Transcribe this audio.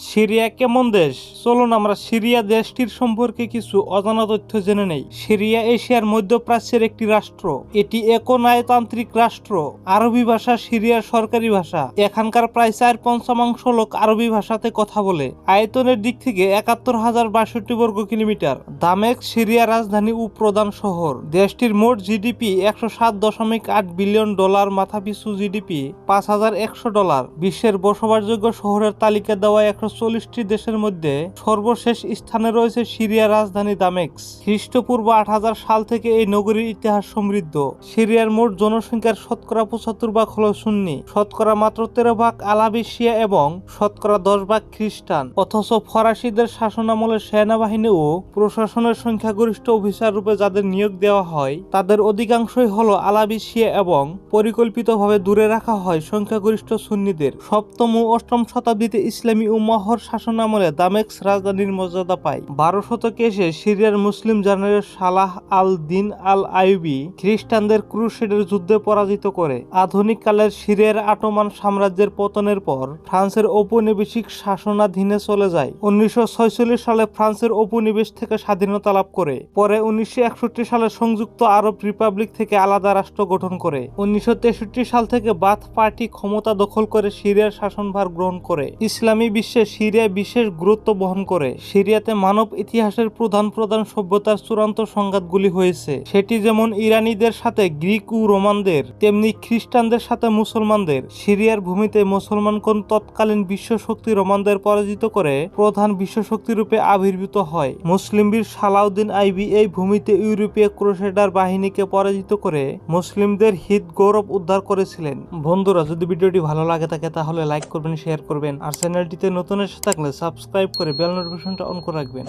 Syria কেমন দেশ? চলুন আমরা সিরিয়া দেশটির সম্পর্কে কিছু অজানা তথ্য জেনে নেই। সিরিয়া এশিয়ার মধ্যপ্রাচ্যের একটি রাষ্ট্র। এটি একনায়তান্ত্রিক রাষ্ট্র। আরবি ভাষা সিরিয়ার সরকারি ভাষা। এখানকার প্রায় 4/5 লোক আরবি ভাষাতে কথা বলে। আয়তনের দিক থেকে ৭১,০৬২ বর্গ কিলোমিটার। দামেস্ক সিরিয়ার রাজধানী ও প্রধান শহর। দেশটির মোট জিডিপি $১০৭.৮ বিলিয়ন, মাথাপিছু জিডিপি $৫,১০০। বিশ্বের বসবাসযোগ্য শহরের তালিকা দেওয়া ১৪০টি দেশের মধ্যে সর্বশেষ স্থানে রয়েছে সিরিয়ার রাজধানী দামেস্ক। খ্রিস্টপূর্ব ৮০০০ সাল থেকে এই নগরীর ইতিহাস সমৃদ্ধ। সিরিয়ার মোট জনসংখ্যার শতকরা ৭৫% হল সুন্নি, শতকরা মাত্র 13% আলাবি শিয়া এবং শতকরা 10% খ্রিস্টান। অথচ ফরাসিদের শাসনামলে সেনাবাহিনী ও প্রশাসনের সংখ্যাগরিষ্ঠ অফিসার রূপে যাদের নিয়োগ দেওয়া হয় তাদের অধিকাংশই হল আলাবি শিয়া এবং পরিকল্পিতভাবে দূরে রাখা হয় সংখ্যাগরিষ্ঠ সুন্নিদের। সপ্তম ও অষ্টম শতাব্দীতে ইসলামী উম্মাহর শাসনামলে দামেস্ক রাজধানীর মর্যাদা পায়। 12 শতকে এসে সিরিয়ার মুসলিম জেনারেল সালাহ আল-দিন আল-আইয়ুবী খ্রিস্টানদের ক্রুসেডের যুদ্ধে পরাজিত করে। আধুনিক কালের সিরিয়ার অটোমান সাম্রাজ্যের পতনের পর ফ্রান্সের ঔপনিবেশিক শাসনাধীনে চলে যায়। 1946 সালে ফ্রান্সের উপনিবেশ থেকে স্বাধীনতা লাভ করে। পরে 1961 সালে সংযুক্ত আরব রিপাবলিক থেকে আলাদা রাষ্ট্র গঠন করে। 1963 সাল থেকে বাথ পার্টি ক্ষমতা দখল করে সিরিয়ার শাসনভার গ্রহণ করে। ইসলামী বিশ্বে সিরিয়া বিশেষ গুরুত্ব বহন করে। সিরিয়াতে মানব ইতিহাসের প্রধান সভ্যতার চূড়ান্ত সংঘাতগুলি হয়েছে। সেটি যেমন ইরানিদের সাথে গ্রিক ও রোমানদের, তেমনি খ্রিস্টানদের সাথে মুসলমানদের। সিরিয়ার ভূমিতে মুসলমানগণ তৎকালীন বিশ্বশক্তি রোমানদের পরাজিত করে প্রধান বিশ্বশক্তি রূপে আবির্ভূত হয়। মুসলিম বীর সালাউদ্দিন আইবি এই ভূমিতে ইউরোপীয় ক্রুসেডার বাহিনীকে পরাজিত করে মুসলিমদের হিত গৌরব উদ্ধার করেছিলেন। বন্ধুরা, যদি ভিডিওটি ভালো লাগে থাকে তাহলে লাইক করবেন, শেয়ার করবেন আর চ্যানেলটিতে নতুন এসে থাকলে সাবস্ক্রাইব করে বেল নোটিফিকেশনটা অন করে রাখবেন।